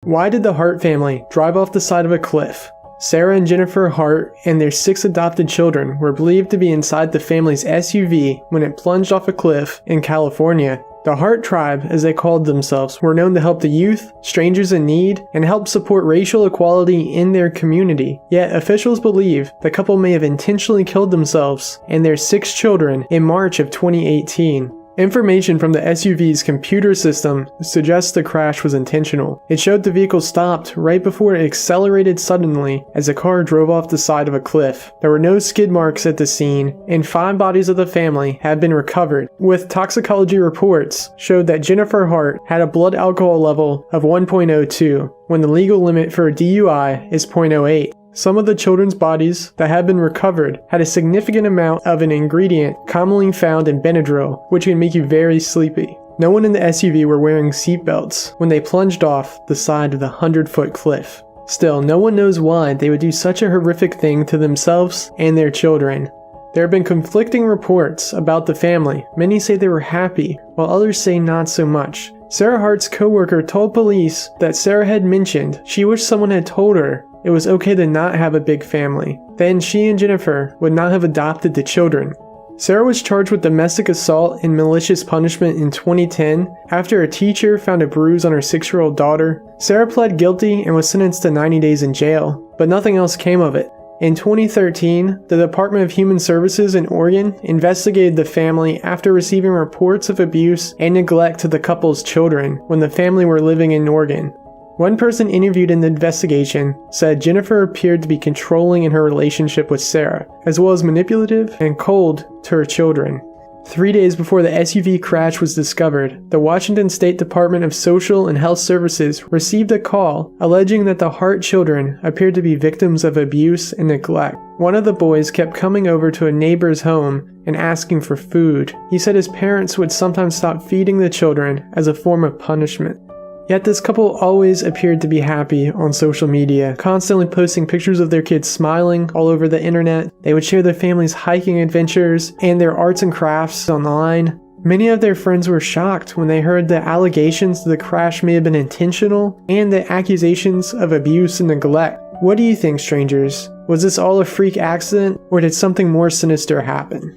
Why did the Hart family drive off the side of a cliff? Sarah and Jennifer Hart and their 6 adopted children were believed to be inside the family's SUV when it plunged off a cliff in California. The Hart tribe, as they called themselves, were known to help the youth, strangers in need, and help support racial equality in their community. Yet officials believe the couple may have intentionally killed themselves and their 6 children in March of 2018. Information from the SUV's computer system suggests the crash was intentional. It showed the vehicle stopped right before it accelerated suddenly as the car drove off the side of a cliff. There were no skid marks at the scene, and 5 bodies of the family had been recovered, with toxicology reports showed that Jennifer Hart had a blood alcohol level of 1.02, when the legal limit for a DUI is 0.08. Some of the children's bodies that had been recovered had a significant amount of an ingredient commonly found in Benadryl, which can make you very sleepy. No one in the SUV were wearing seatbelts when they plunged off the side of the 100-foot cliff. Still, no one knows why they would do such a horrific thing to themselves and their children. There have been conflicting reports about the family. Many say they were happy, while others say not so much. Sarah Hart's co-worker told police that Sarah had mentioned she wished someone had told her it was okay to not have a big family. Then she and Jennifer would not have adopted the children. Sarah was charged with domestic assault and malicious punishment in 2010 after a teacher found a bruise on her 6-year-old daughter. Sarah pled guilty and was sentenced to 90 days in jail, but nothing else came of it. In 2013, the Department of Human Services in Oregon investigated the family after receiving reports of abuse and neglect to the couple's children when the family were living in Oregon. One person interviewed in the investigation said Jennifer appeared to be controlling in her relationship with Sarah, as well as manipulative and cold to her children. 3 days before the SUV crash was discovered, the Washington State Department of Social and Health Services received a call alleging that the Hart children appeared to be victims of abuse and neglect. One of the boys kept coming over to a neighbor's home and asking for food. He said his parents would sometimes stop feeding the children as a form of punishment. Yet this couple always appeared to be happy on social media, constantly posting pictures of their kids smiling all over the internet. They would share their family's hiking adventures and their arts and crafts online. Many of their friends were shocked when they heard the allegations the crash may have been intentional and the accusations of abuse and neglect. What do you think, strangers? Was this all a freak accident, or did something more sinister happen?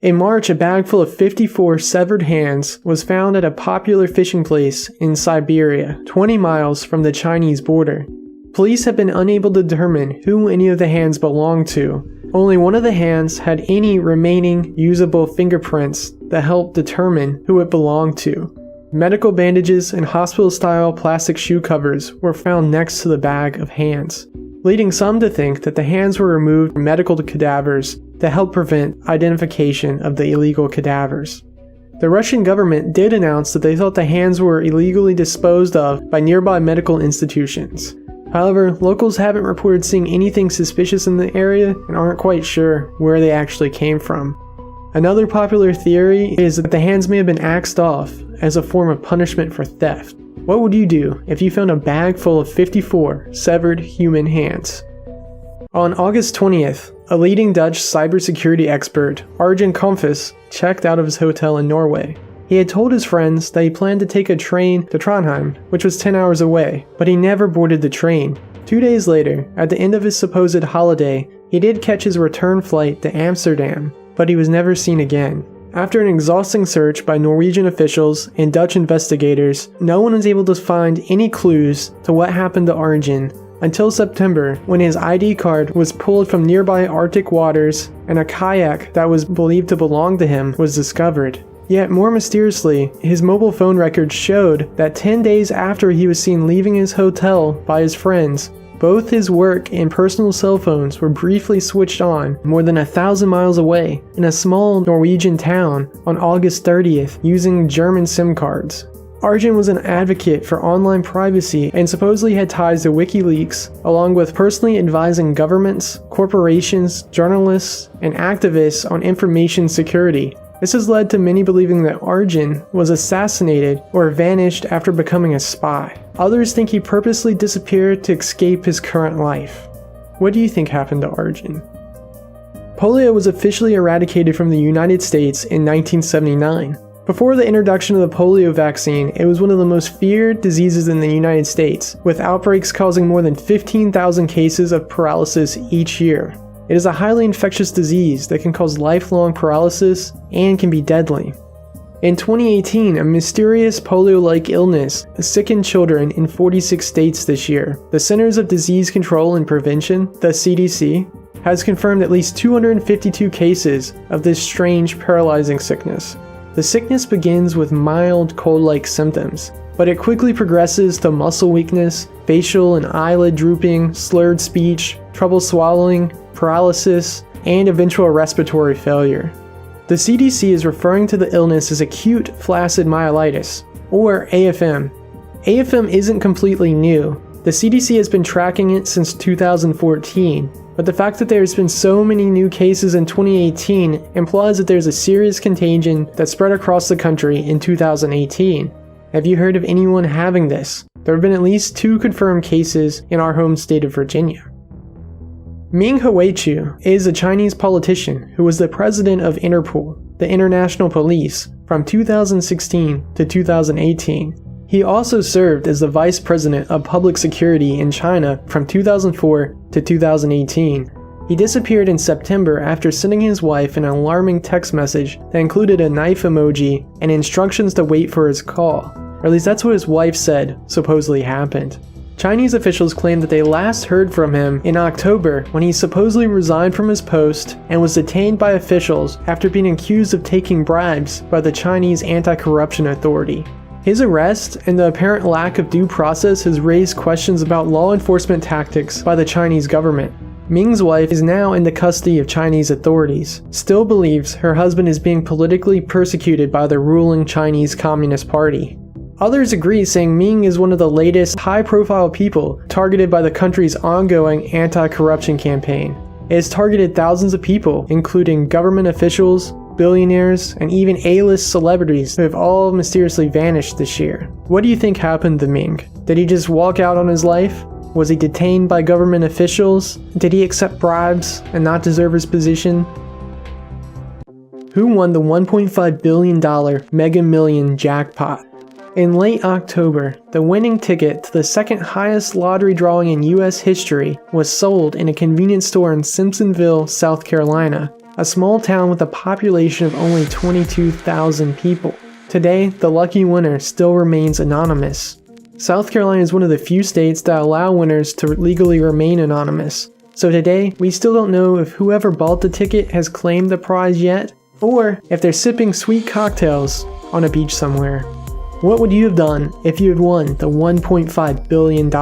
In March, a bag full of 54 severed hands was found at a popular fishing place in Siberia, 20 miles from the Chinese border. Police have been unable to determine who any of the hands belonged to. Only one of the hands had any remaining usable fingerprints that helped determine who it belonged to. Medical bandages and hospital-style plastic shoe covers were found next to the bag of hands, leading some to think that the hands were removed from medical cadavers to help prevent identification of the illegal cadavers. The Russian government did announce that they thought the hands were illegally disposed of by nearby medical institutions. However, locals haven't reported seeing anything suspicious in the area and aren't quite sure where they actually came from. Another popular theory is that the hands may have been axed off as a form of punishment for theft. What would you do if you found a bag full of 54 severed human hands? On August 20th, a leading Dutch cybersecurity expert, Arjen Komfus, checked out of his hotel in Norway. He had told his friends that he planned to take a train to Trondheim, which was 10 hours away, but he never boarded the train. 2 days later, at the end of his supposed holiday, he did catch his return flight to Amsterdam, but he was never seen again. After an exhausting search by Norwegian officials and Dutch investigators, no one was able to find any clues to what happened to Arjen until September, when his ID card was pulled from nearby Arctic waters and a kayak that was believed to belong to him was discovered. Yet more mysteriously, his mobile phone records showed that 10 days after he was seen leaving his hotel by his friends, both his work and personal cell phones were briefly switched on more than 1,000 miles away in a small Norwegian town on August 30th using German SIM cards. Arjen was an advocate for online privacy and supposedly had ties to WikiLeaks, along with personally advising governments, corporations, journalists, and activists on information security. This has led to many believing that Arjen was assassinated or vanished after becoming a spy. Others think he purposely disappeared to escape his current life. What do you think happened to Arjen? Polio was officially eradicated from the United States in 1979. Before the introduction of the polio vaccine, it was one of the most feared diseases in the United States, with outbreaks causing more than 15,000 cases of paralysis each year. It is a highly infectious disease that can cause lifelong paralysis and can be deadly. In 2018, a mysterious polio-like illness sickened children in 46 states this year. The Centers of Disease Control and Prevention, the CDC, has confirmed at least 252 cases of this strange paralyzing sickness. The sickness begins with mild cold-like symptoms, but it quickly progresses to muscle weakness, facial and eyelid drooping, slurred speech, trouble swallowing, paralysis, and eventual respiratory failure. The CDC is referring to the illness as acute flaccid myelitis, or AFM. AFM isn't completely new. The CDC has been tracking it since 2014, but the fact that there's been so many new cases in 2018 implies that there's a serious contagion that spread across the country in 2018. Have you heard of anyone having this? There have been at least 2 confirmed cases in our home state of Virginia. Ming Hoichu is a Chinese politician who was the president of Interpol, the international police, from 2016 to 2018. He also served as the vice president of public security in China from 2004 to 2018. He disappeared in September after sending his wife an alarming text message that included a knife emoji and instructions to wait for his call. Or at least that's what his wife said supposedly happened. Chinese officials claim that they last heard from him in October when he supposedly resigned from his post and was detained by officials after being accused of taking bribes by the Chinese Anti-Corruption Authority. His arrest and the apparent lack of due process has raised questions about law enforcement tactics by the Chinese government. Ming's wife is now in the custody of Chinese authorities, still believes her husband is being politically persecuted by the ruling Chinese Communist Party. Others agree, saying Ming is one of the latest high-profile people targeted by the country's ongoing anti-corruption campaign. It has targeted thousands of people, including government officials, billionaires, and even A-list celebrities who have all mysteriously vanished this year. What do you think happened to Ming? Did he just walk out on his life? Was he detained by government officials? Did he accept bribes and not deserve his position? Who won the $1.5 billion Mega Million jackpot? In late October, the winning ticket to the second highest lottery drawing in US history was sold in a convenience store in Simpsonville, South Carolina, a small town with a population of only 22,000 people. Today, the lucky winner still remains anonymous. South Carolina is one of the few states that allow winners to legally remain anonymous. So today, we still don't know if whoever bought the ticket has claimed the prize yet, or if they're sipping sweet cocktails on a beach somewhere. What would you have done if you had won the $1.5 billion?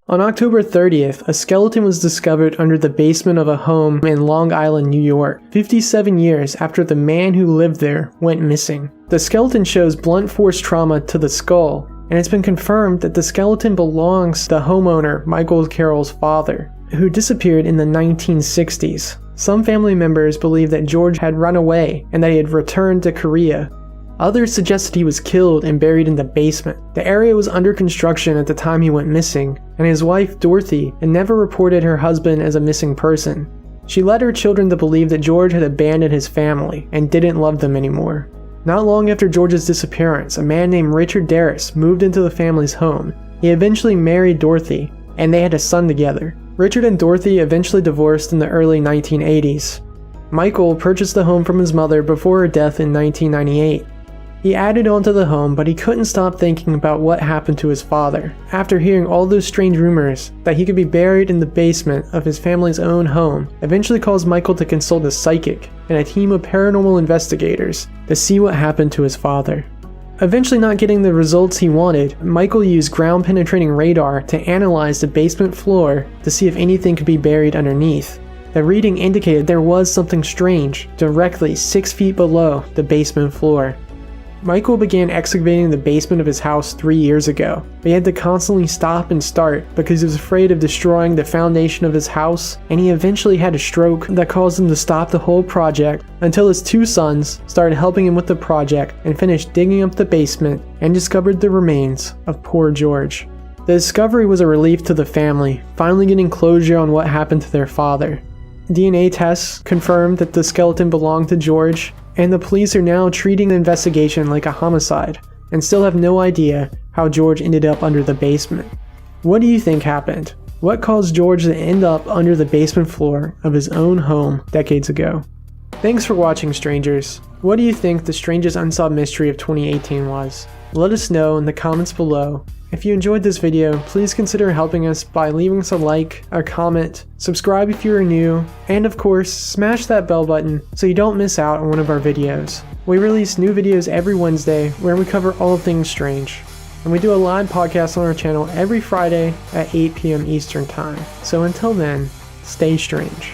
On October 30th, a skeleton was discovered under the basement of a home in Long Island, New York, 57 years after the man who lived there went missing. The skeleton shows blunt force trauma to the skull, and it's been confirmed that the skeleton belongs to the homeowner Michael Carroll's father, who disappeared in the 1960s. Some family members believe that George had run away and that he had returned to Korea. Others suggested he was killed and buried in the basement. The area was under construction at the time he went missing, and his wife, Dorothy, had never reported her husband as a missing person. She led her children to believe that George had abandoned his family and didn't love them anymore. Not long after George's disappearance, a man named Richard Darris moved into the family's home. He eventually married Dorothy, and they had a son together. Richard and Dorothy eventually divorced in the early 1980s. Michael purchased the home from his mother before her death in 1998. He added on to the home, but he couldn't stop thinking about what happened to his father. After hearing all those strange rumors that he could be buried in the basement of his family's own home, eventually caused Michael to consult a psychic and a team of paranormal investigators to see what happened to his father. Eventually not getting the results he wanted, Michael used ground-penetrating radar to analyze the basement floor to see if anything could be buried underneath. The reading indicated there was something strange directly 6 feet below the basement floor. Michael began excavating the basement of his house 3 years ago, but he had to constantly stop and start because he was afraid of destroying the foundation of his house, and he eventually had a stroke that caused him to stop the whole project until his 2 sons started helping him with the project and finished digging up the basement and discovered the remains of poor George. The discovery was a relief to the family, finally getting closure on what happened to their father. DNA tests confirmed that the skeleton belonged to George, and the police are now treating the investigation like a homicide and still have no idea how George ended up under the basement. What do you think happened? What caused George to end up under the basement floor of his own home decades ago? Thanks for watching, strangers. What do you think the strangest unsolved mystery of 2018 was? Let us know in the comments below. If you enjoyed this video, please consider helping us by leaving us a like, a comment, subscribe if you are new, and of course, smash that bell button so you don't miss out on one of our videos. We release new videos every Wednesday where we cover all things strange. And we do a live podcast on our channel every Friday at 8 p.m. Eastern Time. So until then, stay strange.